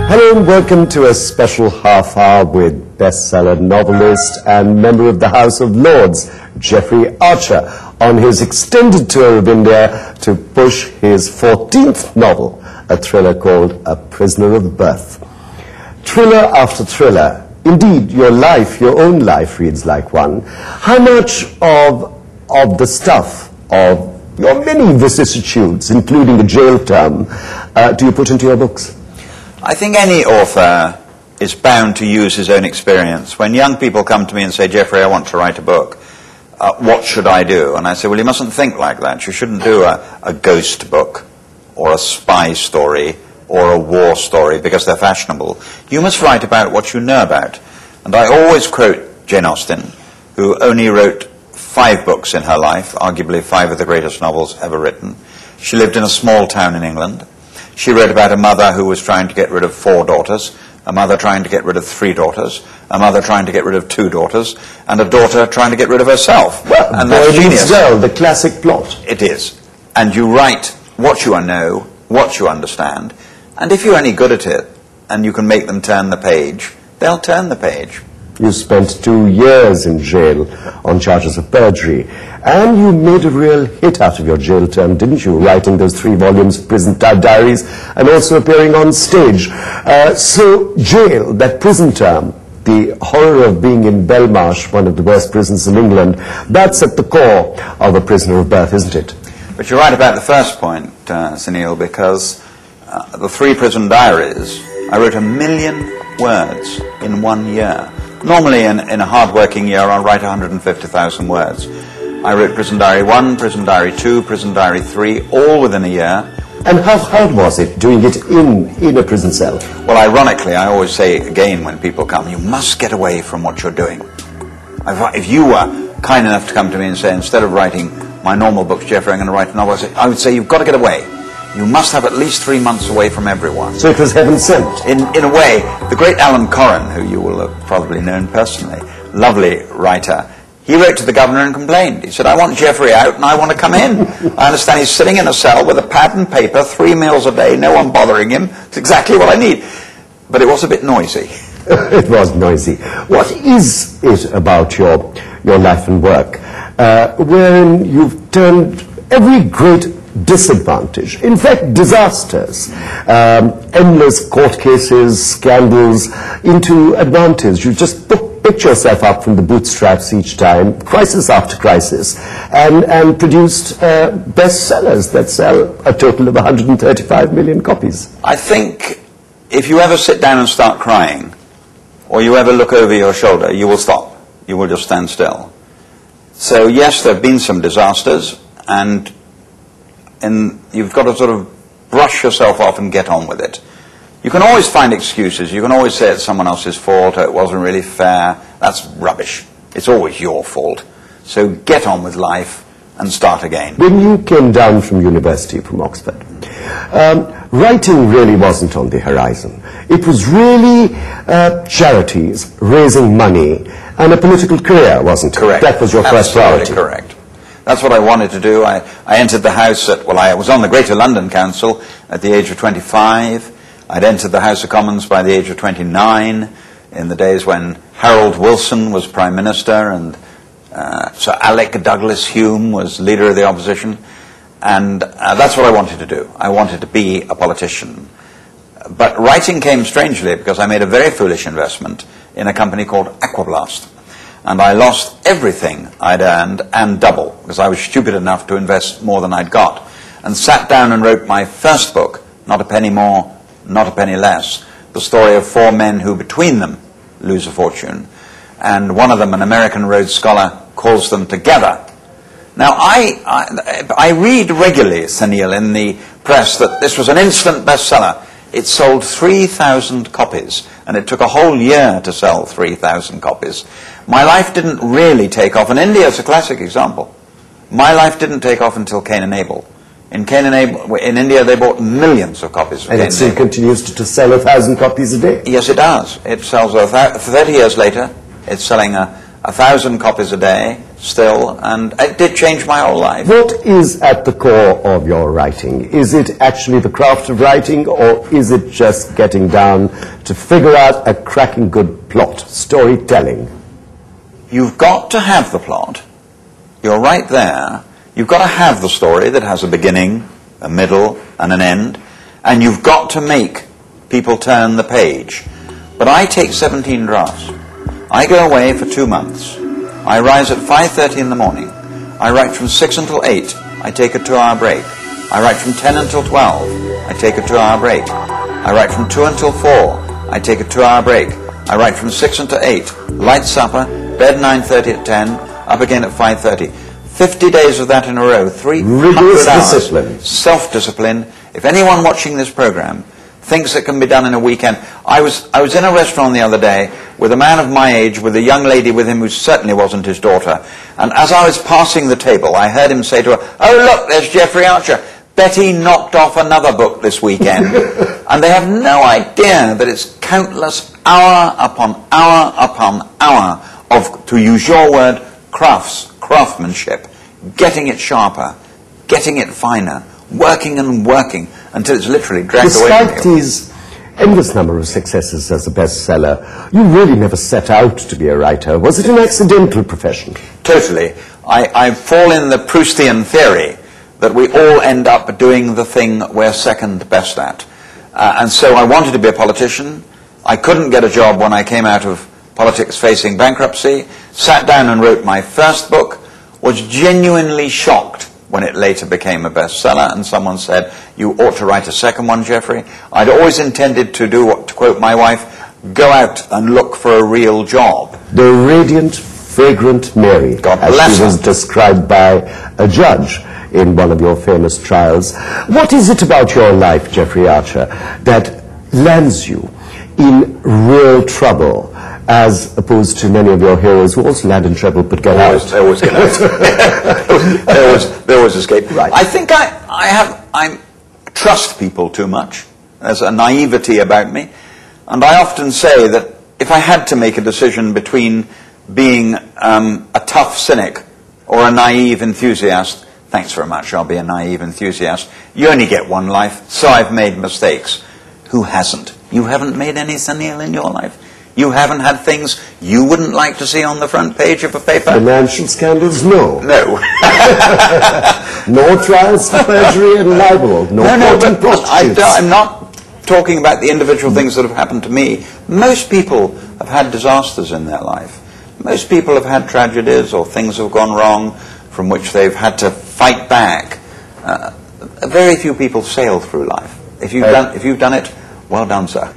Hello and welcome to a special half hour with bestseller novelist and member of the House of Lords, Geoffrey Archer, on his extended tour of India to push his 14th novel, a thriller called A Prisoner of Birth. Thriller after thriller. Indeed, your life, your own life, reads like one. How much of the stuff of your many vicissitudes, including a jail term, do you put into your books? I think any author is bound to use his own experience. When young people come to me and say, Geoffrey, I want to write a book, what should I do? And I say, well, you mustn't think like that. You shouldn't do a ghost book or a spy story or a war story because they're fashionable. You must write about what you know about. And I always quote Jane Austen, who only wrote 5 books in her life, arguably 5 of the greatest novels ever written. She lived in a small town in England. She wrote about a mother who was trying to get rid of 4 daughters, a mother trying to get rid of 3 daughters, a mother trying to get rid of 2 daughters, and a daughter trying to get rid of herself. Well, and that's genius. Well, the classic plot. It is. And you write what you know, what you understand, and if you're any good at it, and you can make them turn the page, they'll turn the page. You spent 2 years in jail on charges of perjury, and you made a real hit out of your jail term, didn't you? Writing those 3 volumes of prison diaries and also appearing on stage. So jail, that prison term, the horror of being in Belmarsh, one of the worst prisons in England, that's at the core of A Prisoner of Birth, isn't it? But you're right about the first point, Sunil, because the 3 prison diaries, I wrote 1 million words in 1 year. Normally in a hard-working year I'll write 150,000 words. I wrote Prison Diary 1, Prison Diary 2, Prison Diary 3, all within a year. And how hard was it doing it in a prison cell? Well, ironically, I always say again when people come, you must get away from what you're doing. If you were kind enough to come to me and say, instead of writing my normal books, Geoffrey, I'm going to write a novel, I would say you've got to get away. You must have at least 3 months away from everyone. So it was heaven sent. In a way, the great Alan Corran, who you will have probably known personally, lovely writer, he wrote to the governor and complained. He said, I want Geoffrey out and I want to come in. I understand he's sitting in a cell with a pad and paper, 3 meals a day, no one bothering him. It's exactly what I need. But it was a bit noisy. It was noisy. What is it about your life and work wherein you've turned every great disadvantage, in fact disasters, endless court cases, scandals, into advantage? You just picked yourself up from the bootstraps each time, crisis after crisis, and produced bestsellers that sell a total of 135 million copies. I think if you ever sit down and start crying, or you ever look over your shoulder, you will stop. You will just stand still. So yes, there have been some disasters, and you've got to sort of brush yourself off and get on with it. You can always find excuses. You can always say it's someone else's fault, or it wasn't really fair. That's rubbish. It's always your fault. So get on with life and start again. When you came down from university, from Oxford, writing really wasn't on the horizon. It was really charities, raising money, and a political career, wasn't it? Correct. That was your first priority. Correct. That's what I wanted to do. I entered the House I was on the Greater London Council at the age of 25. I'd entered the House of Commons by the age of 29, in the days when Harold Wilson was Prime Minister and Sir Alec Douglas Hume was Leader of the Opposition. And that's what I wanted to do. I wanted to be a politician. But writing came strangely because I made a very foolish investment in a company called Aquablast. And I lost everything I'd earned and double, because I was stupid enough to invest more than I'd got, and sat down and wrote my first book, Not a Penny More, Not a Penny Less, the story of 4 men who between them lose a fortune. And one of them, an American Rhodes Scholar, calls them together. Now, I read regularly, Sunil, in the press that this was an instant bestseller. It sold 3,000 copies, and it took a whole year to sell 3,000 copies. My life didn't really take off, and India is a classic example. My life didn't take off until Cain and Abel. In India, they bought millions of copies of Cain and Abel. And it continues to sell 1,000 copies a day. Yes, it does. It sells 30 years later. It's selling 1,000 copies a day still, and it did change my whole life. What is at the core of your writing? Is it actually the craft of writing, or is it just getting down to figure out a cracking good plot, storytelling? You've got to have the plot. You're right there. You've got to have the story that has a beginning, a middle, and an end, and you've got to make people turn the page. But I take 17 drafts. I go away for 2 months. I rise at 5:30 in the morning. I write from 6 until 8. I take a 2-hour break. I write from 10 until 12. I take a 2-hour break. I write from 2 until 4. I take a 2-hour break. I write from 6 until 8. Light supper, bed 9:30 at 10, up again at 5:30. 50 days of that in a row, 300 Rigorous hours. discipline. Self-discipline. If anyone watching this program thinks it can be done in a weekend. I was in a restaurant the other day with a man of my age, with a young lady with him who certainly wasn't his daughter. And as I was passing the table, I heard him say to her, "Oh, look, there's Geoffrey Archer. Betty knocked off another book this weekend." And they have no idea that it's countless hour upon hour upon hour of, to use your word, craftsmanship, getting it sharper, getting it finer, working and working until it's literally dragged away from you. Despite these endless number of successes as a bestseller, you really never set out to be a writer. Was it an accidental profession? Totally. I fall in the Proustian theory that we all end up doing the thing we're second best at. And so I wanted to be a politician. I couldn't get a job when I came out of politics facing bankruptcy, sat down and wrote my first book, was genuinely shocked when it later became a bestseller, and someone said, "You ought to write a second one, Geoffrey." I'd always intended to do what, to quote my wife, go out and look for a real job. The radiant, fragrant Mary, God as bless she her. was described by a judge in one of your famous trials. What is it about your life, Geoffrey Archer, that lands you in real trouble, as opposed to many of your heroes who also land in trouble but get out? They always get out. they always escape. Right. I think I trust people too much. There's a naivety about me. And I often say that if I had to make a decision between being a tough cynic or a naive enthusiast, thanks very much, I'll be a naive enthusiast. You only get one life, so I've made mistakes. Who hasn't? You haven't made any, Sunil, in your life? You haven't had things you wouldn't like to see on the front page of a paper? Financial scandals, no. No. No trials for perjury and libel. No court and prostitutes. I'm not talking about the individual things that have happened to me. Most people have had disasters in their life. Most people have had tragedies or things have gone wrong from which they've had to fight back. Very few people sail through life. If you've done it, well done, sir.